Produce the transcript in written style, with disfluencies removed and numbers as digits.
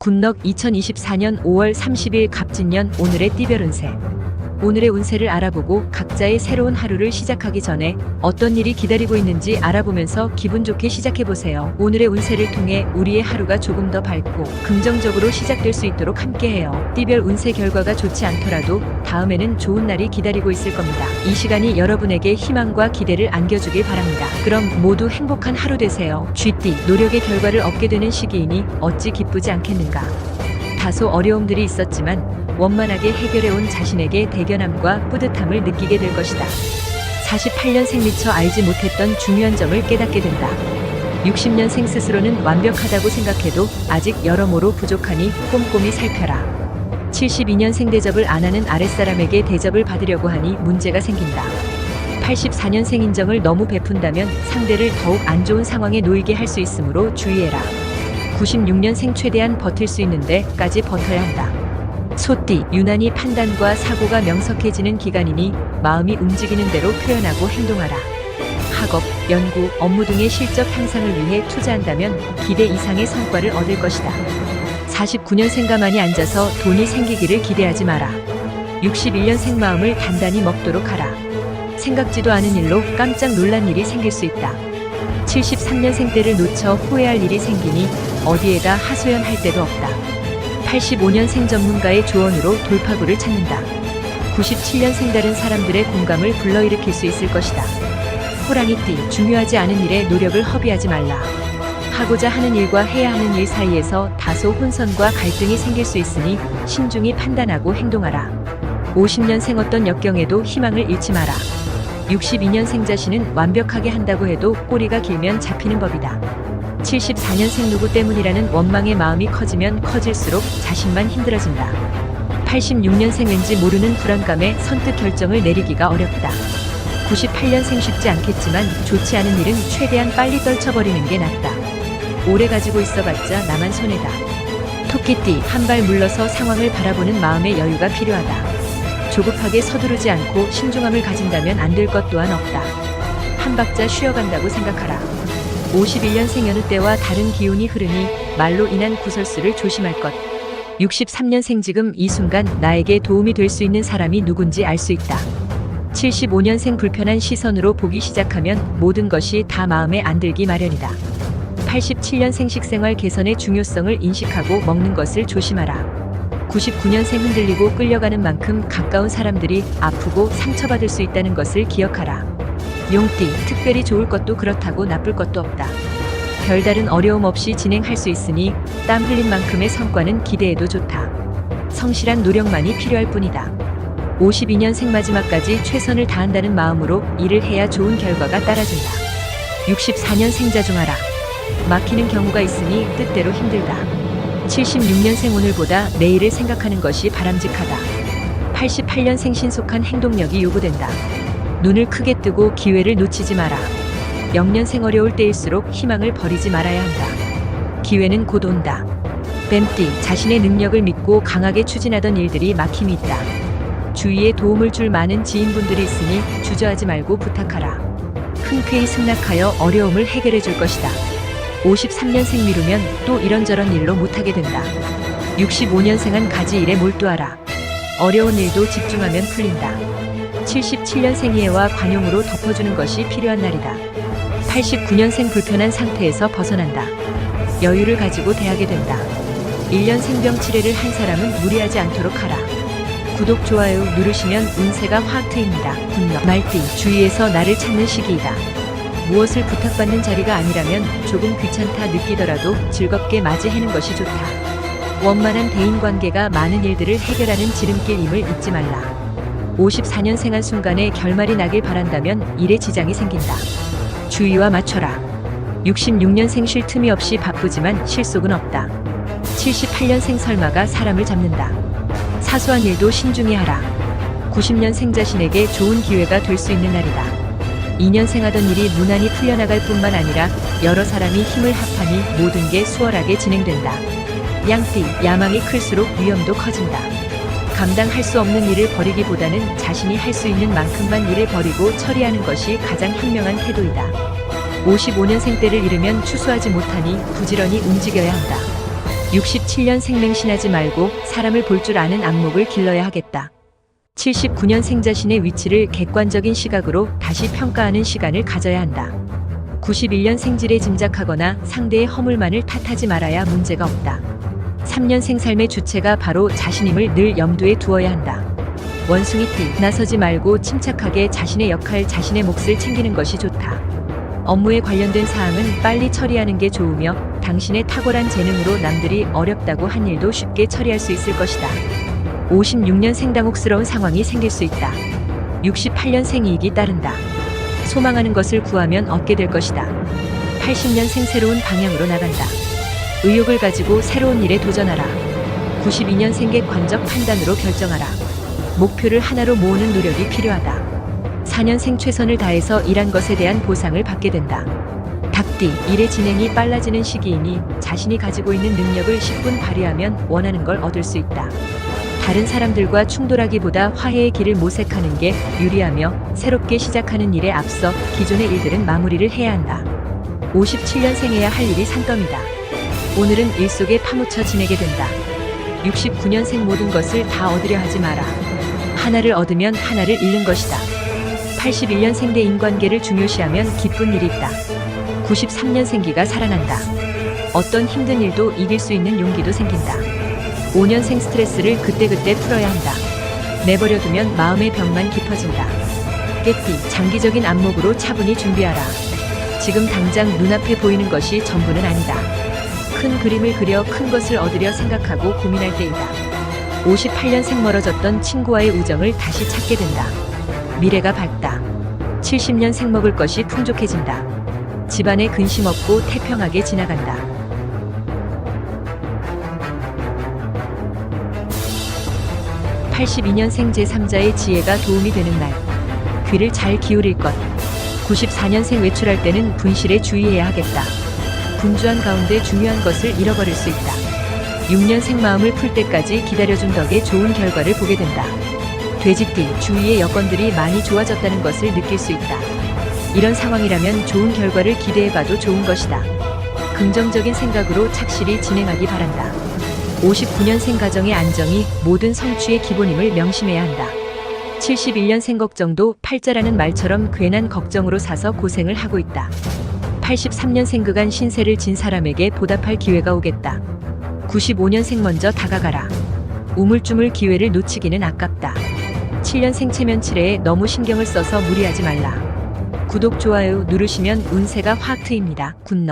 굿넉 2024년 5월 30일 갑진년 오늘의 띠별 운세. 오늘의 운세를 알아보고 각자의 새로운 하루를 시작하기 전에 어떤 일이 기다리고 있는지 알아보면서 기분 좋게 시작해보세요. 오늘의 운세를 통해 우리의 하루가 조금 더 밝고 긍정적으로 시작될 수 있도록 함께해요. 띠별 운세 결과가 좋지 않더라도 다음에는 좋은 날이 기다리고 있을 겁니다. 이 시간이 여러분에게 희망과 기대를 안겨주길 바랍니다. 그럼 모두 행복한 하루 되세요. 쥐띠, 노력의 결과를 얻게 되는 시기이니 어찌 기쁘지 않겠는가. 다소 어려움들이 있었지만 원만하게 해결해온 자신에게 대견함과 뿌듯함을 느끼게 될 것이다. 48년생 미처 알지 못했던 중요한 점을 깨닫게 된다. 60년생 스스로는 완벽하다고 생각해도 아직 여러모로 부족하니 꼼꼼히 살펴라. 72년생 대접을 안 하는 아랫사람에게 대접을 받으려고 하니 문제가 생긴다. 84년생 인정을 너무 베푼다면 상대를 더욱 안 좋은 상황에 놓이게 할 수 있으므로 주의해라. 96년생 최대한 버틸 수 있는데까지 버텨야 한다. 소띠, 유난히 판단과 사고가 명석해지는 기간이니 마음이 움직이는 대로 표현하고 행동하라. 학업, 연구, 업무 등의 실적 향상을 위해 투자한다면 기대 이상의 성과를 얻을 것이다. 49년생 가만히 앉아서 돈이 생기기를 기대하지 마라. 61년생 마음을 단단히 먹도록 하라. 생각지도 않은 일로 깜짝 놀란 일이 생길 수 있다. 73년생 때를 놓쳐 후회할 일이 생기니 어디에다 하소연할 데도 없다. 85년생 전문가의 조언으로 돌파구를 찾는다. 97년생 다른 사람들의 공감을 불러일으킬 수 있을 것이다. 호랑이띠, 중요하지 않은 일에 노력을 허비하지 말라. 하고자 하는 일과 해야 하는 일 사이에서 다소 혼선과 갈등이 생길 수 있으니 신중히 판단하고 행동하라. 50년생 어떤 역경에도 희망을 잃지 마라. 62년생 자신은 완벽하게 한다고 해도 꼬리가 길면 잡히는 법이다. 74년생 누구 때문이라는 원망의 마음이 커지면 커질수록 자신만 힘들어진다. 86년생 왠지 모르는 불안감에 선뜻 결정을 내리기가 어렵다. 98년생 쉽지 않겠지만 좋지 않은 일은 최대한 빨리 떨쳐버리는 게 낫다. 오래 가지고 있어봤자 나만 손해다. 토끼띠, 한 발 물러서 상황을 바라보는 마음의 여유가 필요하다. 조급하게 서두르지 않고 신중함을 가진다면 안 될 것 또한 없다. 한 박자 쉬어간다고 생각하라. 51년생 여느 때와 다른 기운이 흐르니 말로 인한 구설수를 조심할 것. 63년생 지금 이 순간 나에게 도움이 될 수 있는 사람이 누군지 알 수 있다. 75년생 불편한 시선으로 보기 시작하면 모든 것이 다 마음에 안 들기 마련이다. 87년생 식생활 개선의 중요성을 인식하고 먹는 것을 조심하라. 99년생 흔들리고 끌려가는 만큼 가까운 사람들이 아프고 상처받을 수 있다는 것을 기억하라. 용띠, 특별히 좋을 것도 그렇다고 나쁠 것도 없다. 별다른 어려움 없이 진행할 수 있으니 땀 흘린 만큼의 성과는 기대해도 좋다. 성실한 노력만이 필요할 뿐이다. 52년생 마지막까지 최선을 다한다는 마음으로 일을 해야 좋은 결과가 따라준다. 64년생 자중하라. 막히는 경우가 있으니 뜻대로 힘들다. 76년생 오늘보다 내일을 생각하는 것이 바람직하다. 88년생 신속한 행동력이 요구된다. 눈을 크게 뜨고 기회를 놓치지 마라. 0년생 어려울 때일수록 희망을 버리지 말아야 한다. 기회는 곧 온다. 뱀띠, 자신의 능력을 믿고 강하게 추진하던 일들이 막힘이 있다. 주위에 도움을 줄 많은 지인분들이 있으니 주저하지 말고 부탁하라. 흔쾌히 승낙하여 어려움을 해결해 줄 것이다. 53년생 미루면 또 이런저런 일로 못하게 된다. 65년생은 가지 일에 몰두하라. 어려운 일도 집중하면 풀린다. 77년생 이해와 관용으로 덮어주는 것이 필요한 날이다. 89년생 불편한 상태에서 벗어난다. 여유를 가지고 대하게 된다. 1년 생병 치레를 한 사람은 무리하지 않도록 하라. 구독, 좋아요 누르시면 운세가 확 트입니다. 굿넉. 말띠, 주위에서 나를 찾는 시기이다. 무엇을 부탁받는 자리가 아니라면 조금 귀찮다 느끼더라도 즐겁게 맞이하는 것이 좋다. 원만한 대인관계가 많은 일들을 해결하는 지름길임을 잊지 말라. 54년생 한 순간에 결말이 나길 바란다면 일에 지장이 생긴다. 주의와 맞춰라. 66년생 쉴 틈이 없이 바쁘지만 실속은 없다. 78년생 설마가 사람을 잡는다. 사소한 일도 신중히 하라. 90년생 자신에게 좋은 기회가 될 수 있는 날이다. 2년생 하던 일이 무난히 풀려나갈 뿐만 아니라 여러 사람이 힘을 합하니 모든 게 수월하게 진행된다. 양띠, 야망이 클수록 위험도 커진다. 감당할 수 없는 일을 벌이기보다는 자신이 할 수 있는 만큼만 일을 벌이고 처리하는 것이 가장 현명한 태도이다. 55년생 때를 잃으면 추수하지 못하니 부지런히 움직여야 한다. 67년 생맹신하지 말고 사람을 볼 줄 아는 안목을 길러야 하겠다. 79년생 자신의 위치를 객관적인 시각으로 다시 평가하는 시간을 가져야 한다. 91년 생질에 짐작하거나 상대의 허물만을 탓하지 말아야 문제가 없다. 3년생 삶의 주체가 바로 자신임을 늘 염두에 두어야 한다. 원숭이 띠, 나서지 말고 침착하게 자신의 역할, 자신의 몫을 챙기는 것이 좋다. 업무에 관련된 사항은 빨리 처리하는 게 좋으며 당신의 탁월한 재능으로 남들이 어렵다고 한 일도 쉽게 처리할 수 있을 것이다. 56년생 당혹스러운 상황이 생길 수 있다. 68년생 이익이 따른다. 소망하는 것을 구하면 얻게 될 것이다. 80년생 새로운 방향으로 나간다. 의욕을 가지고 새로운 일에 도전하라. 92년생 객관적 판단으로 결정하라. 목표를 하나로 모으는 노력이 필요하다. 4년생 최선을 다해서 일한 것에 대한 보상을 받게 된다. 닭띠, 일의 진행이 빨라지는 시기이니 자신이 가지고 있는 능력을 10분 발휘하면 원하는 걸 얻을 수 있다. 다른 사람들과 충돌하기보다 화해의 길을 모색하는 게 유리하며 새롭게 시작하는 일에 앞서 기존의 일들은 마무리를 해야 한다. 57년생 해야 할 일이 산더미다. 오늘은 일 속에 파묻혀 지내게 된다. 69년생 모든 것을 다 얻으려 하지 마라. 하나를 얻으면 하나를 잃는 것이다. 81년생 대 인관계를 중요시하면 기쁜 일이 있다. 93년생기가 살아난다. 어떤 힘든 일도 이길 수 있는 용기도 생긴다. 5년생 스트레스를 그때그때 풀어야 한다. 내버려두면 마음의 병만 깊어진다. 깨띠, 장기적인 안목으로 차분히 준비하라. 지금 당장 눈앞에 보이는 것이 전부는 아니다. 큰 그림을 그려 큰 것을 얻으려 생각하고 고민할 때이다. 58년생 멀어졌던 친구와의 우정을 다시 찾게 된다. 미래가 밝다. 70년생 먹을 것이 풍족해진다. 집안에 근심 없고 태평하게 지나간다. 82년생 제3자의 지혜가 도움이 되는 날. 귀를 잘 기울일 것. 94년생 외출할 때는 분실에 주의해야 하겠다. 분주한 가운데 중요한 것을 잃어버릴 수 있다. 6년생 마음을 풀 때까지 기다려준 덕에 좋은 결과를 보게 된다. 돼지띠, 주위의 여건들이 많이 좋아졌다는 것을 느낄 수 있다. 이런 상황이라면 좋은 결과를 기대해봐도 좋은 것이다. 긍정적인 생각으로 착실히 진행하기 바란다. 59년생 가정의 안정이 모든 성취의 기본임을 명심해야 한다. 71년생 걱정도 팔자라는 말처럼 괜한 걱정으로 사서 고생을 하고 있다. 83년생 그간 신세를 진 사람에게 보답할 기회가 오겠다. 95년생 먼저 다가가라. 우물쭈물 기회를 놓치기는 아깝다. 7년생 체면치레에 너무 신경을 써서 무리하지 말라. 구독, 좋아요 누르시면 운세가 확 트입니다. 굿럭.